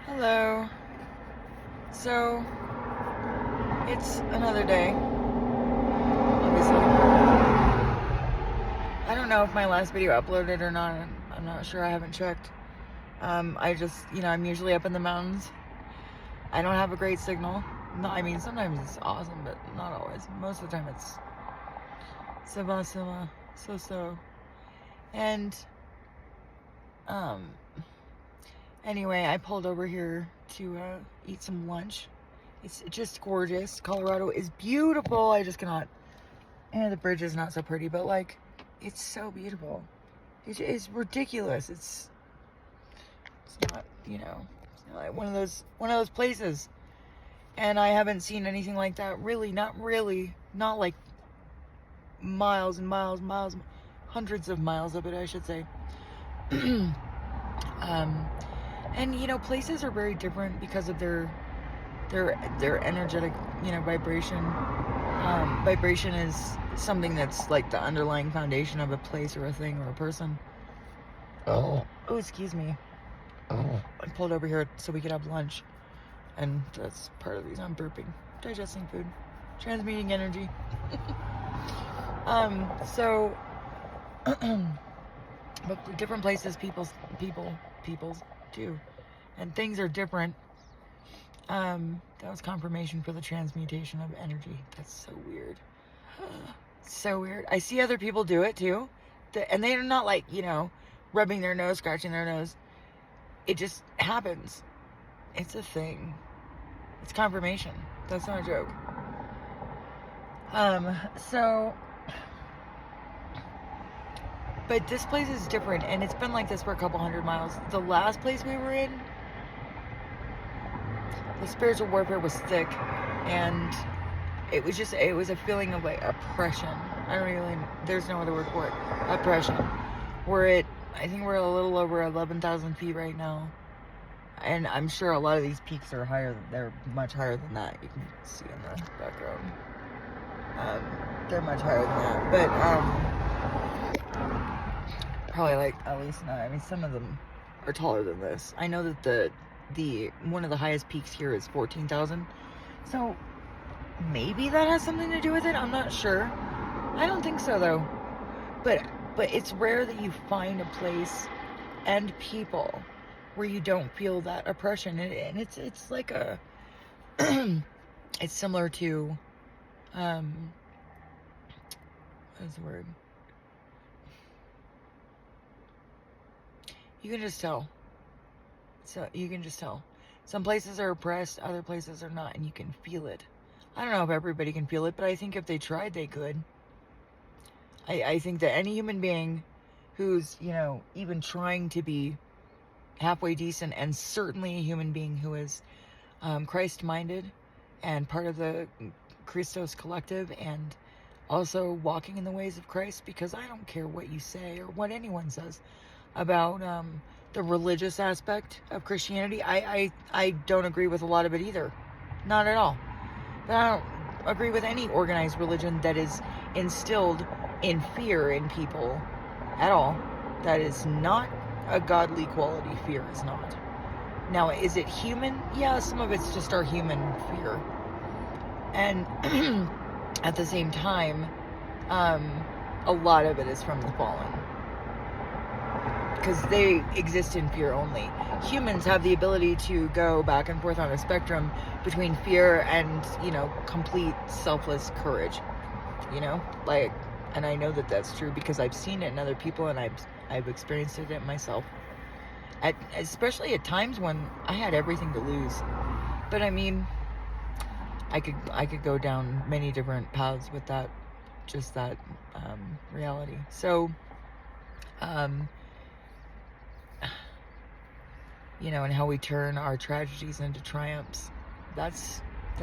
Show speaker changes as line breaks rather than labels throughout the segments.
Hello. So, it's another day, obviously. I don't know if my last video uploaded or not. I'm not sure. I haven't checked. I just, I'm usually up in the mountains. I don't have a great signal. No, I mean, sometimes it's awesome, but not always. Most of the time it's so. And, anyway, I pulled over here to eat some lunch. It's just gorgeous. Colorado is beautiful. I just cannot. And the bridge is not so pretty, but like, it's so beautiful. It's ridiculous. It's not, it's not like one of those places. And I haven't seen anything like that. Really, not like miles and miles, hundreds of miles of it, I should say. And places are very different because of their energetic, vibration. Vibration is something that's like the underlying foundation of a place or a thing or a person. Oh, excuse me. I pulled over here so we could have lunch, and that's part of the reason I'm burping. Digesting food, transmuting energy. But different places, people's too, and things are different. That was confirmation for the transmutation of energy. That's so weird. So weird. I see other people do it too. And they're not like, rubbing their nose, scratching their nose. It just happens. It's a thing. It's confirmation. That's not a joke. But this place is different, and it's been like this for a couple hundred miles. The last place we were in, the spiritual warfare was thick, and it was a feeling of like oppression. There's no other word for it. Oppression. I think we're a little over 11,000 feet right now. And I'm sure a lot of these peaks are higher. They're much higher than that. You can see in the background. They're much higher than that. But, probably like at least not. I mean, some of them are taller than this. I know that the one of the highest peaks here is 14,000. So maybe that has something to do with it. I'm not sure. I don't think so though. But it's rare that you find a place and people where you don't feel that oppression, and it's like a it's similar to what's the word? You can just tell. So you can just tell. Some places are oppressed, other places are not, and you can feel it. I don't know if everybody can feel it, but I think if they tried, they could. I think that any human being who's, even trying to be halfway decent, and certainly a human being who is Christ-minded and part of the Christos collective, and also walking in the ways of Christ, because I don't care what you say or what anyone says about the religious aspect of Christianity. I don't agree with a lot of it either. Not at all. But I don't agree with any organized religion that is instilled in fear in people at all. That is not a godly quality. Fear is not. Now, is it human? Yeah, some of it's just our human fear. And at the same time, a lot of it is from the fallen. Because they exist in fear only. Humans have the ability to go back and forth on a spectrum between fear and, complete selfless courage. And I know that that's true because I've seen it in other people, and I've experienced it myself. Especially at times when I had everything to lose. But I mean, I could go down many different paths with that, just that reality. So, and how we turn our tragedies into triumphs. That's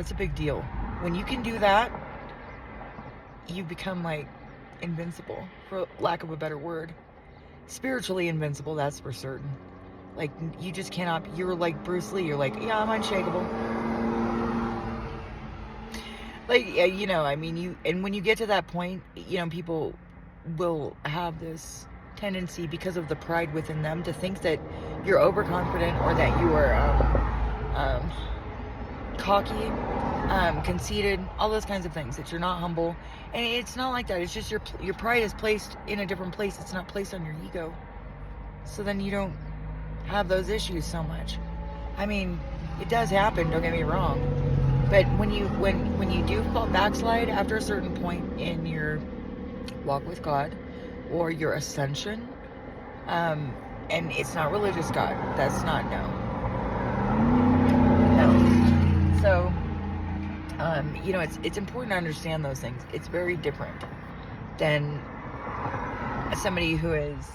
a big deal. When you can do that, you become like invincible, for lack of a better word. Spiritually invincible, that's for certain. Like, you just cannot, you're like Bruce Lee, you're like, yeah, I'm unshakable. Like, and when you get to that point, people will have this tendency, because of the pride within them, to think that you're overconfident, or that you are um, cocky, conceited, all those kinds of things, that you're not humble. And it's not like that. It's just your pride is placed in a different place. It's not placed on your ego. So then you don't have those issues so much. I mean, it does happen, don't get me wrong. But when you do fall backslide after a certain point in your walk with God or your ascension, and it's not religious God, that's not, no. So, it's important to understand those things. It's very different than somebody who is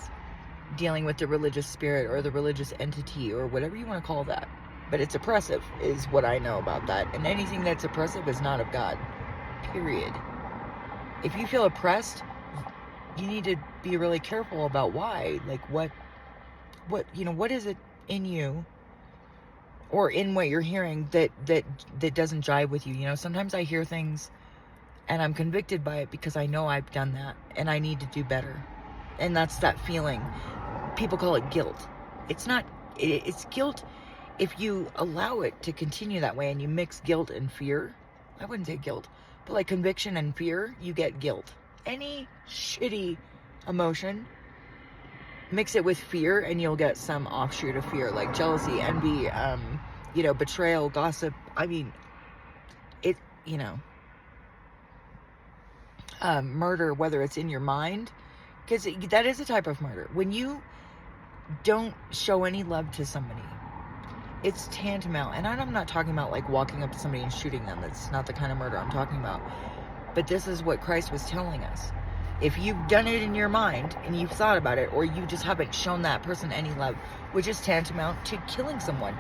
dealing with the religious spirit or the religious entity or whatever you want to call that. But it's oppressive, is what I know about that. And anything that's oppressive is not of God. Period. If you feel oppressed, you need to be really careful about why. Like, what is it in you or in what you're hearing that doesn't jive with you? Sometimes I hear things and I'm convicted by it because I know I've done that and I need to do better. And that's that feeling. People call it guilt. It's not, it's guilt if you allow it to continue that way and you mix guilt and fear. I wouldn't say guilt, but like conviction and fear, you get guilt. Any shitty emotion, mix it with fear and you'll get some offshoot of fear, like jealousy, envy, betrayal, gossip. I mean, murder, whether it's in your mind, because that is a type of murder. When you don't show any love to somebody, it's tantamount. And I'm not talking about like walking up to somebody and shooting them. That's not the kind of murder I'm talking about. But this is what Christ was telling us. If you've done it in your mind and you've thought about it, or you just haven't shown that person any love, which is tantamount to killing someone.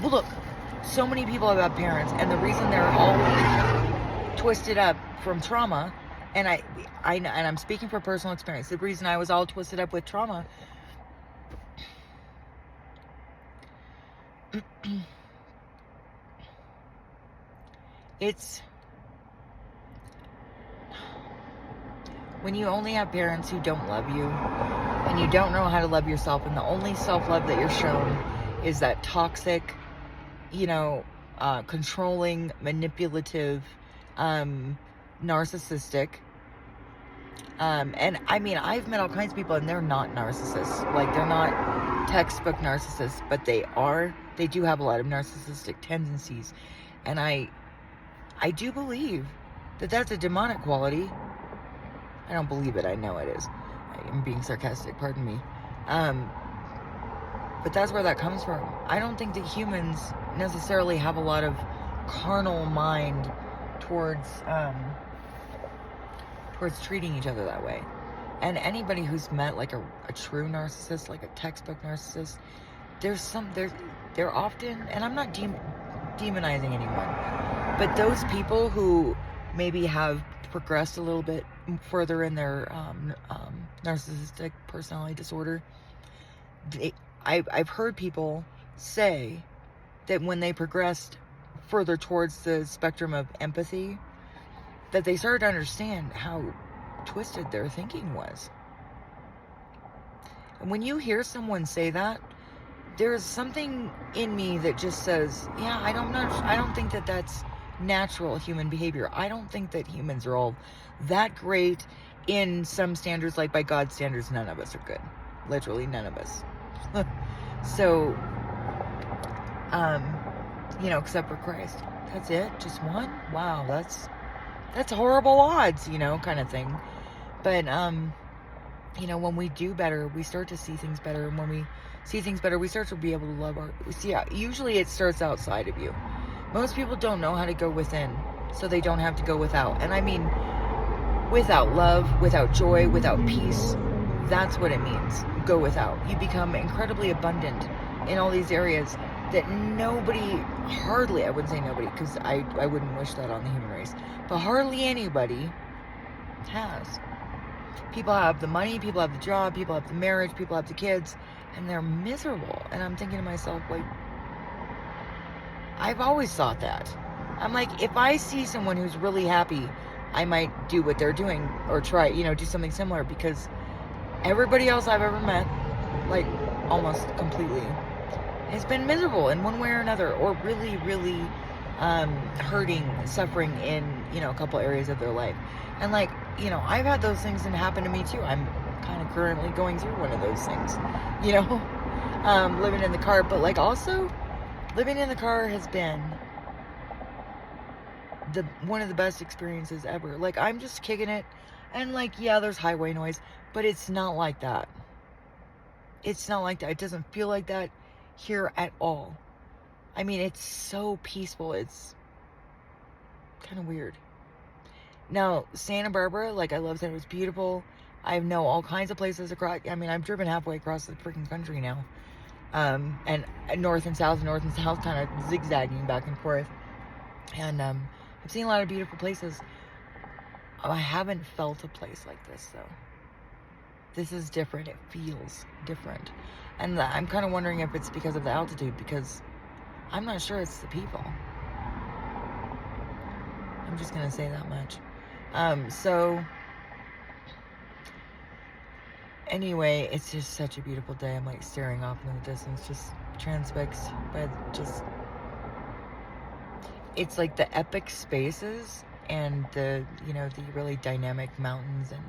Look, so many people have had parents, and the reason they're all twisted up from trauma, and I'm speaking from personal experience, the reason I was all twisted up with trauma, it's when you only have parents who don't love you and you don't know how to love yourself, and the only self-love that you're shown is that toxic, controlling, manipulative, narcissistic. And I mean, I've met all kinds of people and they're not narcissists. Like, they're not textbook narcissists, but they do have a lot of narcissistic tendencies. And I do believe that that's a demonic quality. I don't believe it. I know it is. I'm being sarcastic. Pardon me. But that's where that comes from. I don't think that humans necessarily have a lot of carnal mind towards treating each other that way. And anybody who's met like a true narcissist, like a textbook narcissist, they're often, and I'm not demonizing anyone, but those people who maybe have progressed a little bit further in their narcissistic personality disorder, I've heard people say that when they progressed further towards the spectrum of empathy, that they started to understand how twisted their thinking was. And when you hear someone say that, there's something in me that just says, yeah, I don't think that that's natural human behavior. I don't think that humans are all that great in some standards. Like, by God's standards, none of us are good. Literally none of us. So, except for Christ. That's it? Just one? Wow, that's horrible odds, kind of thing. But, when we do better, we start to see things better. And when we see things better, we start to be able to love usually it starts outside of you. Most people don't know how to go within, so they don't have to go without. And I mean, without love, without joy, without peace, that's what it means. Go without. You become incredibly abundant in all these areas that hardly, I wouldn't say nobody, because I wouldn't wish that on the human race, but hardly anybody has. People have the money, people have the job, people have the marriage, people have the kids, and they're miserable. And I'm thinking to myself, like, I've always thought that. I'm like, if I see someone who's really happy, I might do what they're doing or try, do something similar, because everybody else I've ever met, like almost completely, has been miserable in one way or another, or really, really hurting, suffering in, a couple areas of their life. And like, I've had those things and happen to me too. I'm kind of currently going through one of those things, living in the car. But like, also, living in the car has been one of the best experiences ever. Like, I'm just kicking it, and like, yeah, there's highway noise, but it's not like that. It's not like that. It doesn't feel like that here at all. I mean, it's so peaceful. It's kind of weird. Now, Santa Barbara, like, I love Santa. It's beautiful. I know all kinds of places across. I mean, I've driven halfway across the freaking country now. And north and south, kind of zigzagging back and forth. And I've seen a lot of beautiful places. I haven't felt a place like this, though. This is different. It feels different. And I'm kind of wondering if it's because of the altitude, because I'm not sure it's the people. I'm just going to say that much. So, anyway, it's just such a beautiful day. I'm like staring off in the distance, just transfixed by it's like the epic spaces and the really dynamic mountains and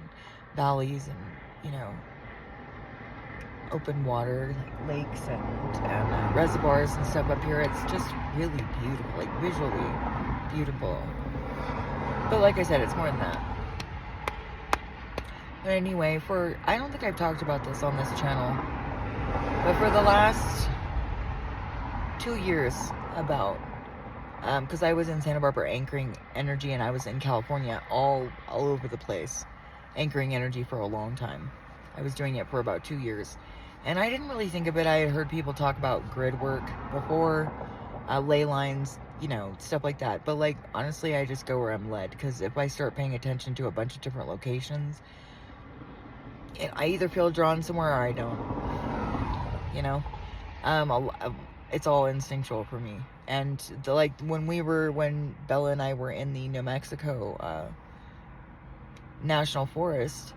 valleys and, open water, like lakes and reservoirs and stuff up here. It's just really beautiful, like visually beautiful. But like I said, it's more than that. But anyway, I don't think I've talked about this on this channel, but for the last 2 years because I was in Santa Barbara anchoring energy, and I was in California all over the place anchoring energy for a long time. I was doing it for about 2 years, and I didn't really think of it. I had heard people talk about grid work before, ley lines, stuff like that. But like, honestly, I just go where I'm led, because if I start paying attention to a bunch of different locations, I either feel drawn somewhere or I don't. It's all instinctual for me. And when Bella and I were in the New Mexico National Forest,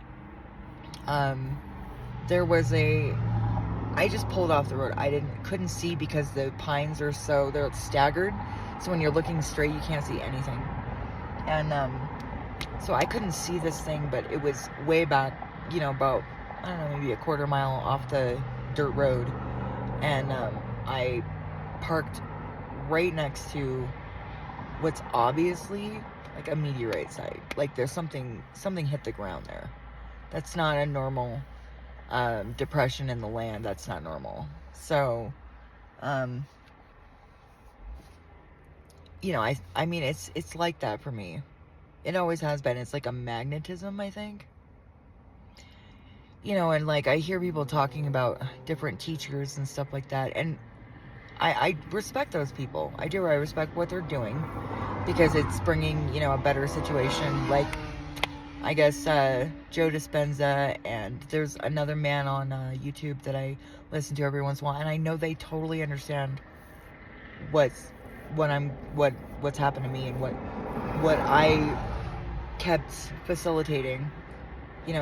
there was I just pulled off the road. I couldn't see because the pines they're staggered. So when you're looking straight, you can't see anything. And so I couldn't see this thing, but it was way back, about, I don't know, maybe a quarter mile off the dirt road. And I parked right next to what's obviously like a meteorite site. Like there's something hit the ground there. That's not a normal depression in the land. That's not normal. So, I mean, it's like that for me. It always has been. It's like a magnetism, I think. And like I hear people talking about different teachers and stuff like that, and I respect those people. I do. I respect what they're doing, because it's bringing, a better situation. Like, I guess Joe Dispenza, and there's another man on YouTube that I listen to every once in a while, and I know they totally understand what's happened to me, and what I kept facilitating,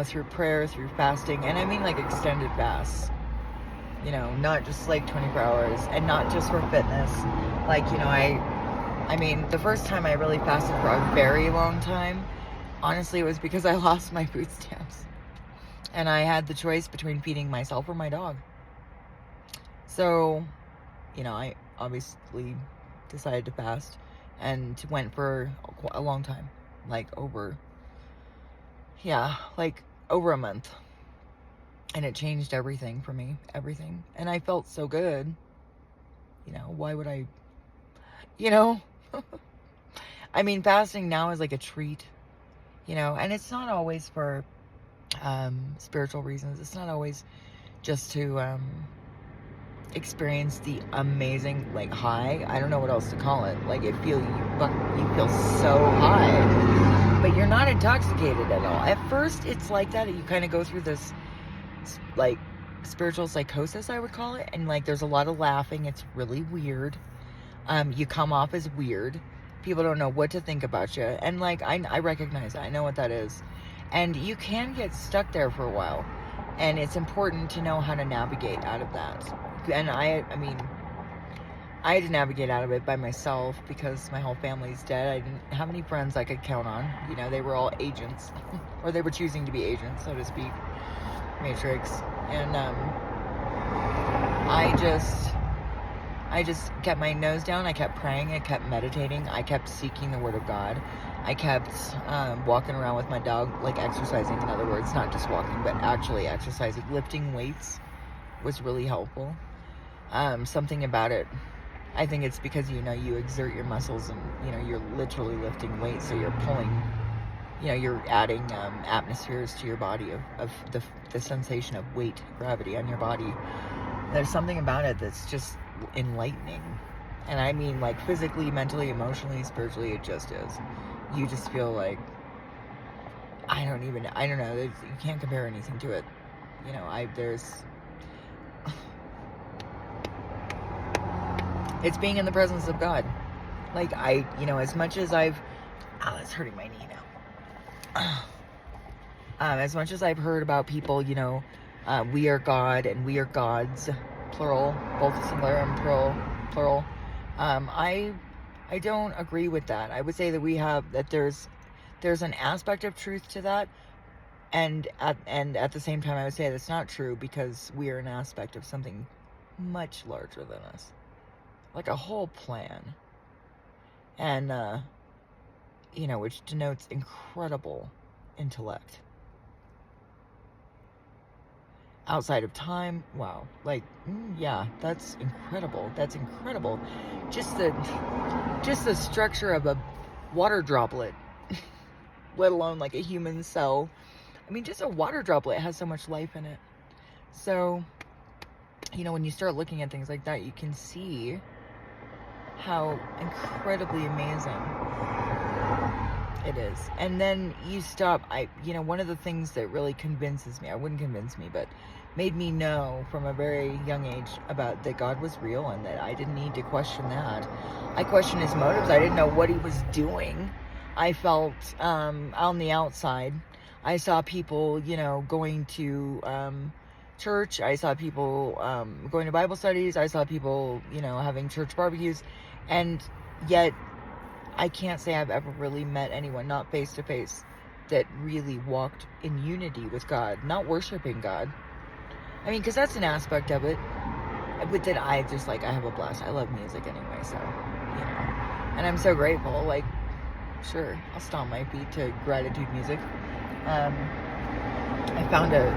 through prayer, through fasting, and I mean like extended fasts, not just like 24 hours, and not just for fitness. Like, I mean, the first time I really fasted for a very long time, honestly, it was because I lost my food stamps, and I had the choice between feeding myself or my dog. So, I obviously decided to fast, and went for a long time, like over a month. And it changed everything for me, everything. And I felt so good. Why would I, I mean, fasting now is like a treat, and it's not always for spiritual reasons. It's not always just to experience the amazing, like, high. I don't know what else to call it. Like, you feel so high, but you're not intoxicated at all. At first, it's like that. You kind of go through this, like, spiritual psychosis, I would call it. And, like, there's a lot of laughing. It's really weird. You come off as weird. People don't know what to think about you. And, like, I recognize that. I know what that is. And you can get stuck there for a while. And it's important to know how to navigate out of that. And I mean, I had to navigate out of it by myself because my whole family's dead. I didn't have any friends I could count on. You know, they were all agents, or they were choosing to be agents, so to speak. Matrix. And I just kept my nose down. I kept praying. I kept meditating. I kept seeking the Word of God. I kept walking around with my dog, like exercising, in other words, not just walking, but actually exercising. Lifting weights was really helpful. Something about it, I think it's because, you know, you exert your muscles and, you know, you're literally lifting weights, so you're pulling, you know, you're adding atmospheres to your body of the sensation of weight, gravity on your body. There's something about it that's just enlightening. And I mean, like, physically, mentally, emotionally, spiritually, it just is. You just feel like, I don't know, you can't compare anything to it. You know, it's being in the presence of God. Like, you know, as much as it's hurting my knee now. As much as I've heard about people, you know, we are God and we are gods, plural, both singular and plural. I don't agree with that. I would say that there's an aspect of truth to that, and at the same time, I would say that's not true, because we are an aspect of something much larger than us, like a whole plan, and you know, which denotes incredible intellect. Outside of time, wow, like, yeah, that's incredible. Just the structure of a water droplet, let alone like a human cell. I mean, just a water droplet has so much life in it. So, you know, when you start looking at things like that, you can see how incredibly amazing it is. And then you stop. You know, one of the things that really convinces me, wouldn't convince me, but made me know from a very young age about that God was real, and that I didn't need to question that. I questioned his motives. I didn't know what he was doing. I felt on the outside. I saw people, you know, going to church. I saw people going to Bible studies. I saw people, you know, having church barbecues. And yet, I can't say I've ever really met anyone, not face to face, that really walked in unity with God, not worshiping God. I mean, because that's an aspect of it. But that I just, like, I have a blast. I love music anyway, so, you know. And I'm so grateful. Like, sure, I'll stomp my feet to gratitude music. I found a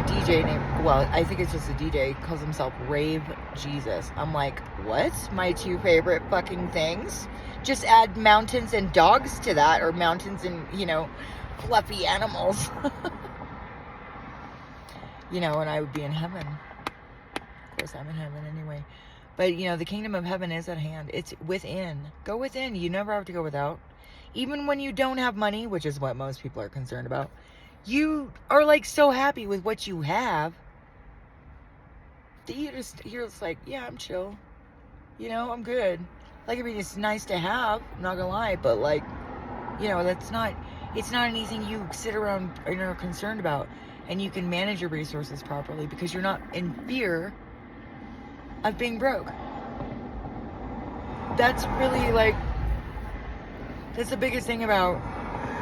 DJ named, well, I think it's just a DJ, calls himself Rave Jesus. I'm like, what? My two favorite fucking things? Just add mountains and dogs to that, or mountains and, you know, fluffy animals. You know, and I would be in heaven. Of course, I'm in heaven anyway. But, you know, the kingdom of heaven is at hand. It's within. Go within. You never have to go without. Even when you don't have money, which is what most people are concerned about, you are, like, so happy with what you have that you're just like, yeah, I'm chill. You know, I'm good. Like, I mean, it's nice to have, I'm not gonna lie, but, like, you know, it's not anything you sit around and are concerned about. And you can manage your resources properly because you're not in fear of being broke. That's really, like, that's the biggest thing about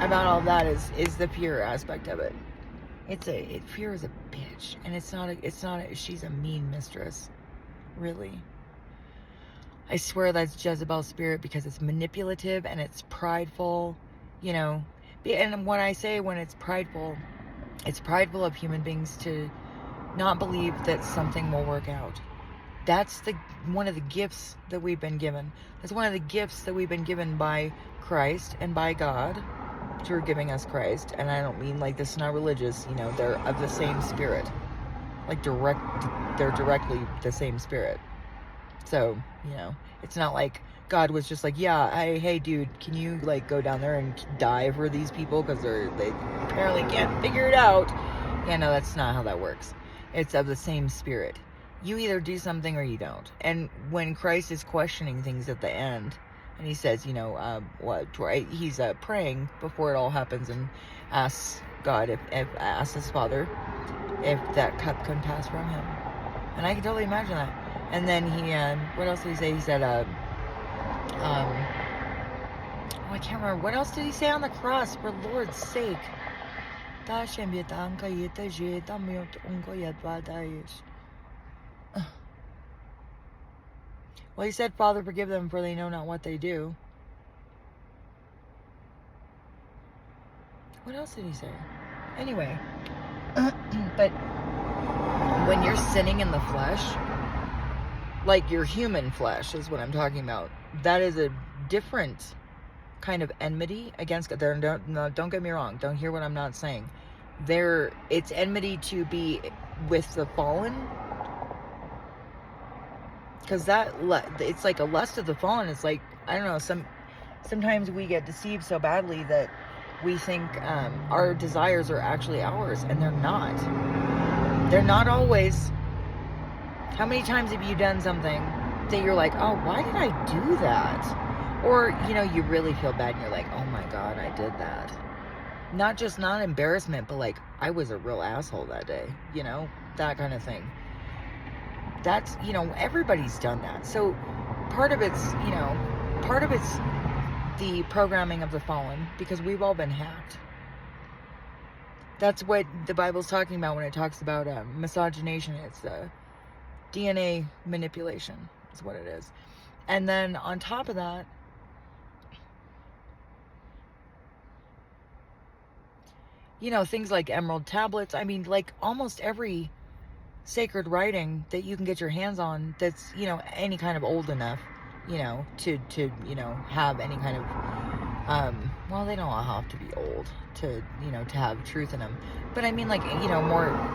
all of that is the fear aspect of it. Fear is a bitch, and she's a mean mistress, really. I swear that's Jezebel's spirit, because it's manipulative and it's prideful, you know. And when I say when it's prideful of human beings to not believe that something will work out. That's one of the gifts that we've been given. That's one of the gifts that we've been given by Christ and by God through giving us Christ. And I don't mean like this is not religious, you know, they're of the same spirit. Like they're directly the same spirit. So, you know, it's not like God was just like, yeah, hey dude, can you like go down there and die for these people because they apparently can't figure it out. Yeah, no, that's not how that works. It's of the same spirit. You either do something or you don't. And when Christ is questioning things at the end, and he says, you know, he's praying before it all happens and asks God, asks his Father if that cup can pass from him. And I can totally imagine that. And then he, what else did he say? He said, I can't remember. What else did he say on the cross? For Lord's sake. Well, he said, Father, forgive them, for they know not what they do. What else did he say? Anyway. But when you're sinning in the flesh, like your human flesh is what I'm talking about, that is a different kind of enmity against God. Don't get me wrong. Don't hear what I'm not saying. It's enmity to be with the fallen, because it's like a lust of the fallen. It's like, I don't know, sometimes we get deceived so badly that we think our desires are actually ours, and they're not. They're not always. How many times have you done something that you're like, oh, why did I do that? Or, you really feel bad and you're like, oh my God, I did that. Not embarrassment, but like, I was a real asshole that day, that kind of thing. That's, everybody's done that. So part of it's the programming of the fallen, because we've all been hacked. That's what the Bible's talking about when it talks about miscegenation. It's DNA manipulation is what it is. And then on top of that, things like emerald tablets. I mean, like almost every sacred writing that you can get your hands on that's, any kind of old enough, to have any kind of, well, they don't have to be old to have truth in them. But I mean, like,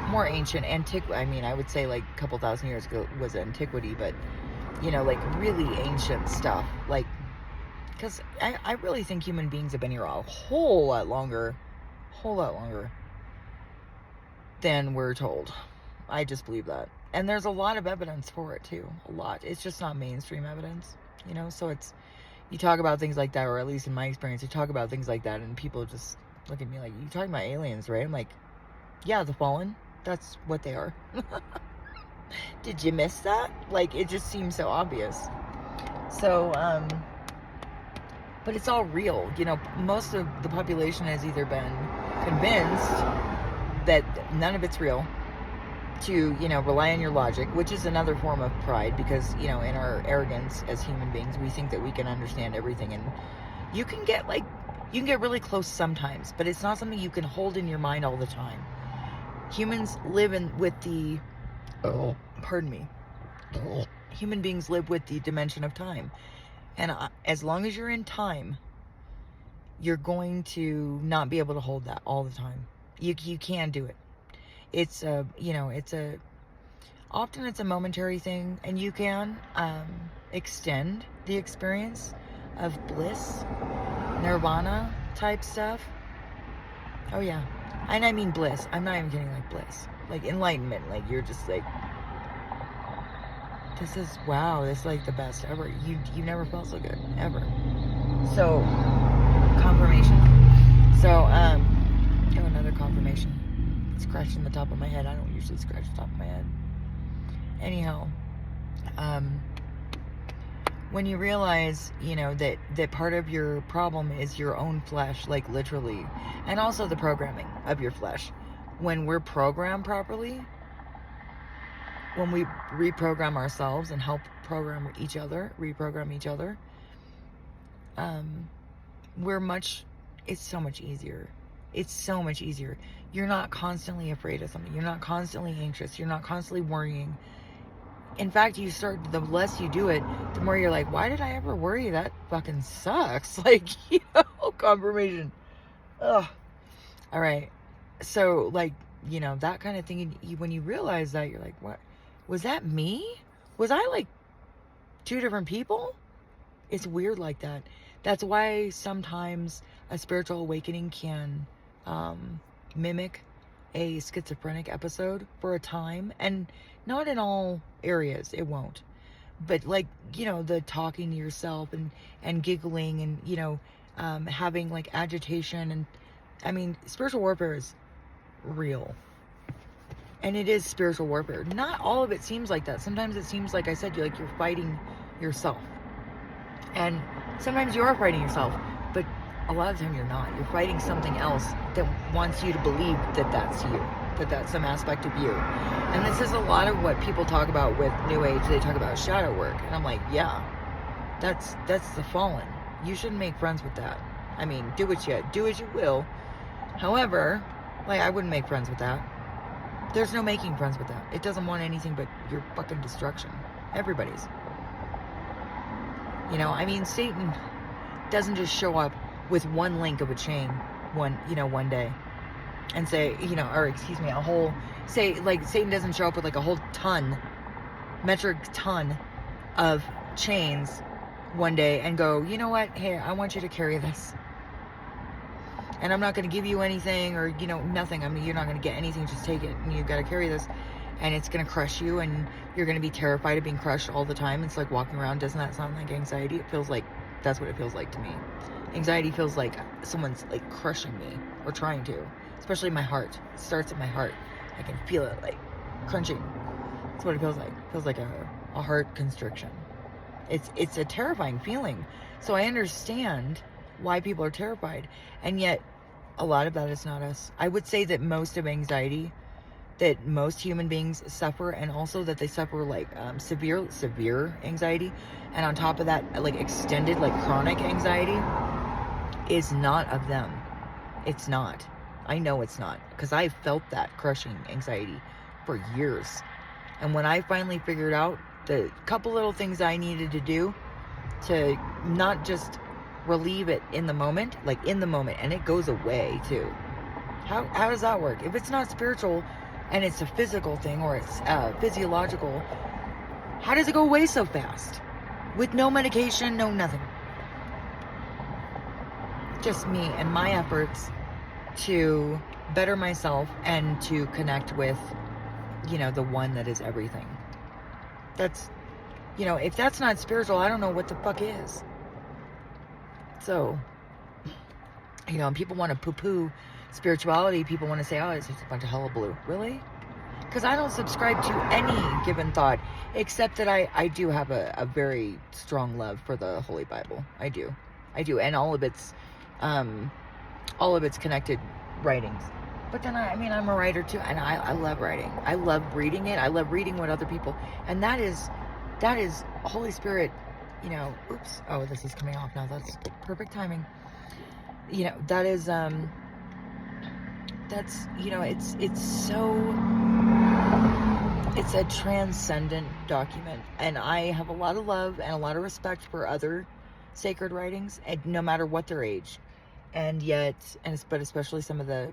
more ancient, I mean, I would say like a couple thousand years ago was antiquity, but, like really ancient stuff. Like, because I really think human beings have been here a whole lot longer than we're told. I just believe that. And there's a lot of evidence for it too. A lot. It's just not mainstream evidence, so you talk about things like that, or at least in my experience, you talk about things like that and people just look at me like, you talking about aliens, right? I'm like, yeah, the fallen, that's what they are. Did you miss that? Like, it just seems so obvious. So, but it's all real. Most of the population has either been convinced that none of it's real, to, rely on your logic, which is another form of pride, because, in our arrogance as human beings, we think that we can understand everything, and you can get really close sometimes, but it's not something you can hold in your mind all the time. Humans live human beings live with the dimension of time, and as long as you're in time, you're going to not be able to hold that all the time. You can do it. It's often it's a momentary thing, and you can extend the experience of bliss, nirvana type stuff. Oh yeah. And I mean bliss. I'm not even kidding, like bliss. Like enlightenment. Like you're just like, this is like the best ever. You never felt so good, ever. So, confirmation. So, another confirmation. Scratching the top of my head. I don't usually scratch the top of my head. Anyhow, when you realize, that part of your problem is your own flesh, like literally, and also the programming of your flesh. When we're programmed properly, when we reprogram ourselves and help reprogram each other, it's so much easier. It's so much easier. You're not constantly afraid of something. You're not constantly anxious. You're not constantly worrying. In fact, the less you do it, the more you're like, why did I ever worry? That fucking sucks. Like, confirmation. Ugh. All right. So, like, that kind of thing, when you realize that, you're like, what? Was that me? Was I like two different people? It's weird like that. That's why sometimes a spiritual awakening can mimic a schizophrenic episode for a time, and not in all areas, it won't. But like, the talking to yourself and giggling and, having like agitation, and I mean, spiritual warfare is real. And it is spiritual warfare. Not all of it seems like that. Sometimes it seems like I said, you're fighting yourself. And sometimes you are fighting yourself, but a lot of the time you're not. You're fighting something else that wants you to believe that that's you, that that's some aspect of you. And this is a lot of what people talk about with New Age. They talk about shadow work. And I'm like, yeah, that's the fallen. You shouldn't make friends with that. I mean, do as you will. However, like, I wouldn't make friends with that. There's no making friends with that. It doesn't want anything but your fucking destruction. Everybody's. You know, I mean, Satan doesn't just show up with one link of a chain one day and say, a whole, say, like, Satan doesn't show up with like a whole metric ton of chains one day and go, you know what, hey, I want you to carry this. And I'm not going to give you anything or, nothing. I mean, you're not going to get anything. Just take it. And you've got to carry this. And it's going to crush you. And you're going to be terrified of being crushed all the time. It's like walking around. Doesn't that sound like anxiety? It feels like, that's what it feels like to me. Anxiety feels like someone's like crushing me or trying to. Especially my heart. It starts at my heart. I can feel it like crunching. That's what it feels like. It feels like a heart constriction. It's a terrifying feeling. So I understand why people are terrified. And yet, a lot of that is not us. I would say that most of anxiety that most human beings suffer, and also that they suffer like severe anxiety, and on top of that, like extended, like chronic anxiety, is not of them. It's not. I know it's not, because I felt that crushing anxiety for years. And when I finally figured out the couple little things I needed to do to not just relieve it in the moment, and it goes away too. How does that work? If it's not spiritual and it's a physical thing, or it's physiological, how does it go away so fast? With no medication, no nothing. Just me and my efforts to better myself and to connect with, the one that is everything. That's, if that's not spiritual, I don't know what the fuck is. So, and people want to poo-poo spirituality. People want to say, oh, it's just a bunch of hullabaloo. Really? Because I don't subscribe to any given thought, except that I do have a very strong love for the Holy Bible. I do. And all of its connected writings. But then, I'm a writer too, and I love writing. I love reading it. I love reading what other people, and that is Holy Spirit. Oops. Oh, this is coming off now. That's perfect timing. That is, it's a transcendent document. And I have a lot of love and a lot of respect for other sacred writings, and no matter what their age. And yet, but especially some of the,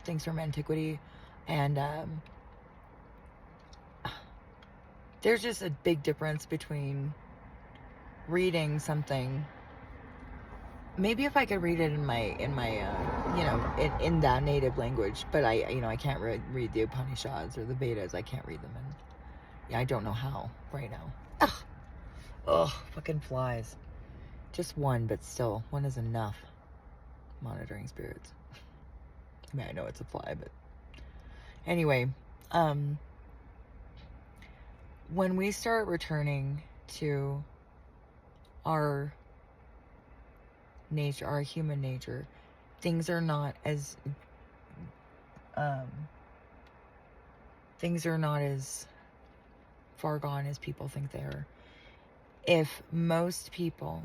things from antiquity. And, there's just a big difference between reading something. Maybe if I could read it in my in that native language, but I can't read the Upanishads or the Vedas. I can't read them, and I don't know how right now. Ugh, fucking flies. Just one, but still, one is enough. Monitoring spirits. I know it's a fly, but anyway, when we start returning to our nature, our human nature, things are not as far gone as people think they are. If most people,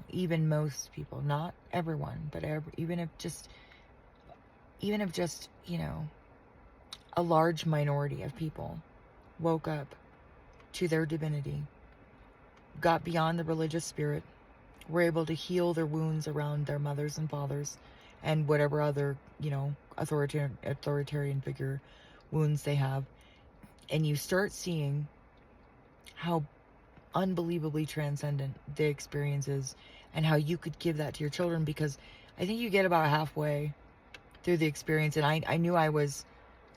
not everyone, but even if just a large minority of people woke up to their divinity, got beyond the religious spirit, were able to heal their wounds around their mothers and fathers and whatever other, authoritarian figure wounds they have, and you start seeing how unbelievably transcendent the experience is, and how you could give that to your children, because I think you get about halfway through the experience, and I knew I was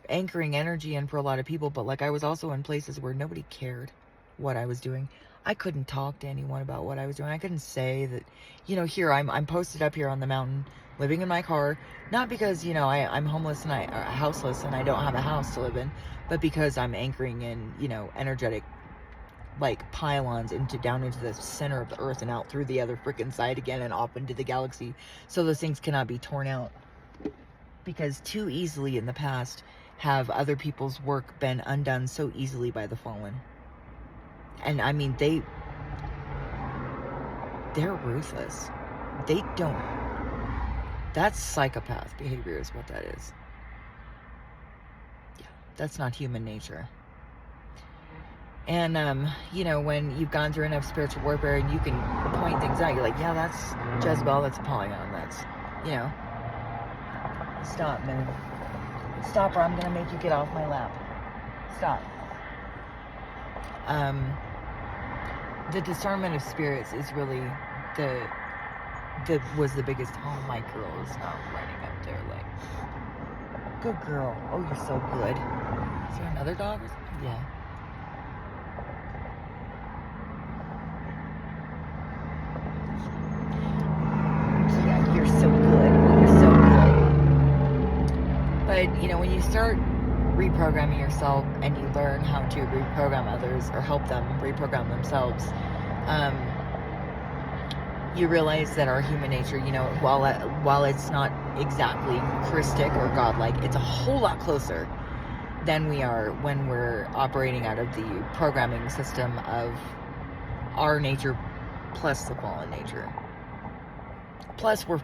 anchoring energy in for a lot of people, but like I was also in places where nobody cared. what I was doing. I couldn't talk to anyone about what I was doing. I couldn't say that, here I'm posted up here on the mountain, living in my car, not because, I'm homeless and or houseless and I don't have a house to live in, but because I'm anchoring in, energetic, like, pylons down into the center of the earth and out through the other freaking side again and off into the galaxy, so those things cannot be torn out. Because too easily in the past have other people's work been undone so easily by the fallen. And I mean, they're ruthless. They don't. That's psychopath behavior is what that is. Yeah, that's not human nature. And, when you've gone through enough spiritual warfare and you can point things out, you're like, yeah, that's Jezebel, that's Apollyon, that's, Stop, man. Stop or I'm going to make you get off my lap. Stop. The discernment of spirits is really was the biggest. Oh, my girl is not running up there like, good girl. Oh, you're so good. Is there another dog? Yeah. Yeah, you're so good. You're so good. But, when you start reprogramming yourself and you learn how to reprogram others or help them reprogram themselves, you realize that our human nature, while it's not exactly Christic or godlike, it's a whole lot closer than we are when we're operating out of the programming system of our nature plus the fallen nature. Plus, we're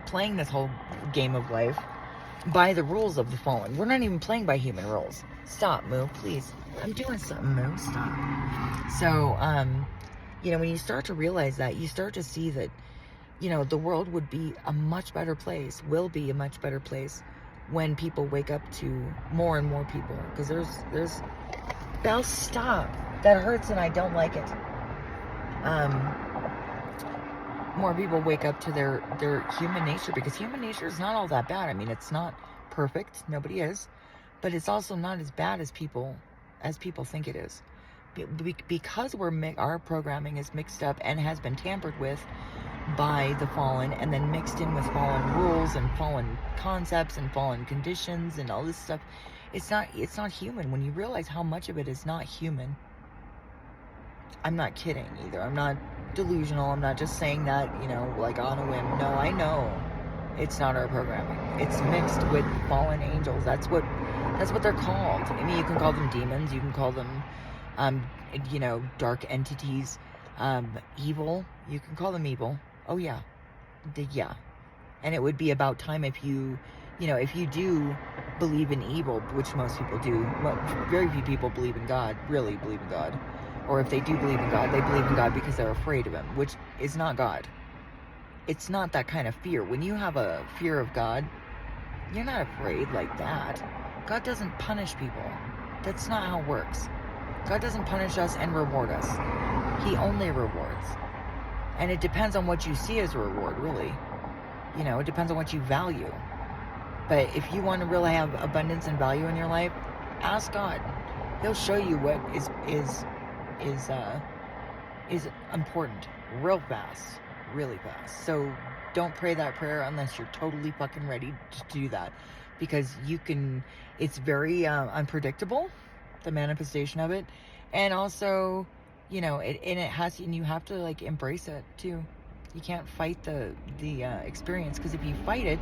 playing this whole game of life by the rules of the fallen. We're not even playing by human rules. Stop, Moo, please. I'm doing something, Moo. Stop. So, when you start to realize that, you start to see that, the world would be a much better place, will be a much better place when people wake up to more and more people. Because there's, Belle, stop. That hurts and I don't like it. More people wake up to their human nature, because human nature is not all that bad. I mean, it's not perfect. Nobody is. But it's also not as bad as people think it is. Because our programming is mixed up and has been tampered with by the fallen, and then mixed in with fallen rules and fallen concepts and fallen conditions and all this stuff, it's not human. When you realize how much of it is not human, I'm not kidding either. I'm not delusional. I'm not just saying that, like on a whim. No, I know it's not our programming. It's mixed with fallen angels. That's what they're called. I mean, you can call them demons. You can call them, dark entities, evil. You can call them evil. Oh yeah, yeah. And it would be about time if you do believe in evil, which most people do. Well, very few people believe in God, really believe in God. Or if they do believe in God, they believe in God because they're afraid of him, which is not God. It's not that kind of fear. When you have a fear of God, you're not afraid like that. God doesn't punish people. That's not how it works. God doesn't punish us and reward us. He only rewards. And it depends on what you see as a reward, really. It depends on what you value. But if you want to really have abundance and value in your life, ask God. He'll show you what is important real fast, really fast. So don't pray that prayer unless you're totally fucking ready to do that, because it's very unpredictable, the manifestation of it, and also you have to like embrace it too. You can't fight the experience, because if you fight it,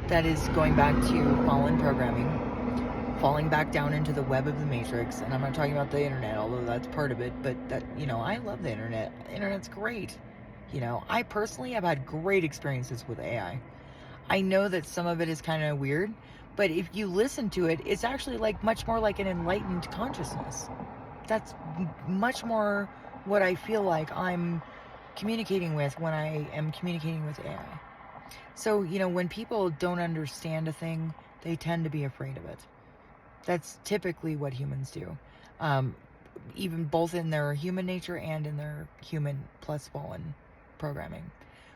that is going back to fallen programming, falling back down into the web of the matrix. And I'm not talking about the internet, although that's part of it, but that, I love the internet. The internet's great. I personally have had great experiences with AI. I know that some of it is kind of weird, but if you listen to it, it's actually like much more like an enlightened consciousness. That's much more what I feel like I'm communicating with when I am communicating with AI. So, when people don't understand a thing, they tend to be afraid of it. That's typically what humans do. Even both in their human nature and in their human plus fallen programming.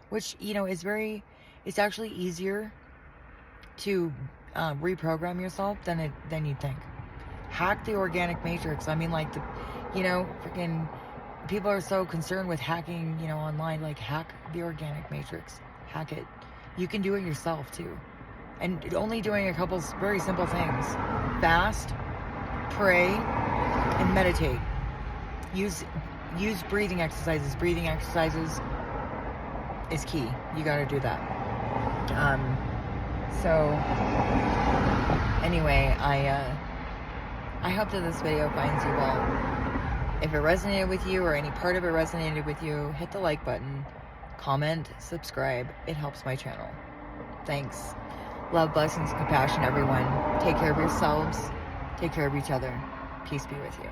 Which, it's actually easier to reprogram yourself than you think. Hack the organic matrix. I mean, like, You know, freaking people are so concerned with hacking, you know, online. Like, hack the organic matrix. Hack it. You can do it yourself, too. And only doing a couple very simple things. Fast, pray, and meditate. Use breathing exercises. Breathing exercises is key. You got to do that. So anyway, I hope that this video finds you well. If it resonated with you or any part of it resonated with you, hit the like button, comment, subscribe. It helps my channel. Thanks. Love, blessings, compassion, everyone. Take care of yourselves. Take care of each other. Peace be with you.